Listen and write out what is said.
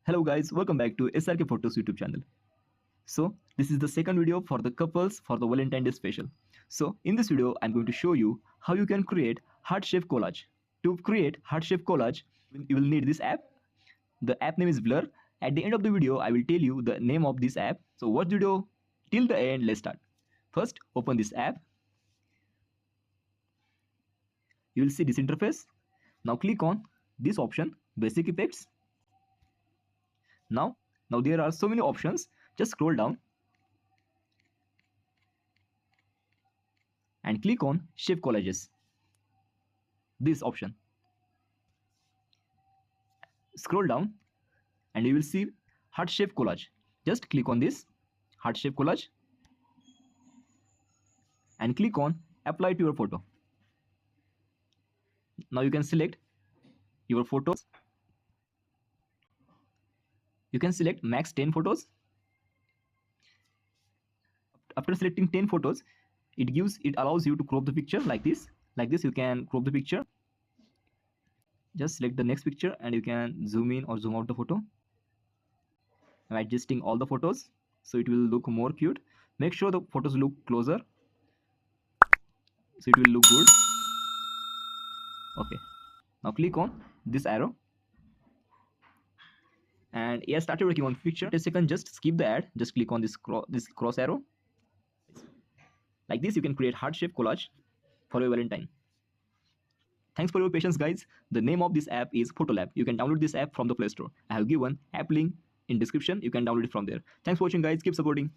Hello guys, welcome back to SRK Photos YouTube channel. So this is the second video for the couples for the Valentine Day special. So in this video, I'm going to show you how you can create heart-shaped collage. To create heart-shaped collage, you will need this app. The app name is Blur. At the end of the video, I will tell you the name of this app. So watch the video till the end. Let's start. First, open this app. You will see this interface. Now click on this option, Basic Effects. Now there are so many options. Just scroll down and click on Shape Collages. This option. Scroll down and you will see Heart Shape Collage. Just click on this Heart Shape Collage and click on Apply to your photo. Now you can select your photos. You can select max 10 photos. After selecting 10 photos, it allows you to crop the picture like this. Like this, you can crop the picture. Just select the next picture and you can zoom in or zoom out the photo. I'm adjusting all the photos so it will look more cute. Make sure the photos look closer so it will look good. Okay, now click on this arrow and yeah, started working on picture. 10 seconds, just skip the ad. Just click on this cross arrow. Like this, you can create heart-shaped collage for your Valentine. Thanks for your patience, guys. The name of this app is Photolab. You can download this app from the Play Store. I have given app link in description. You can download it from there. Thanks for watching, guys. Keep supporting.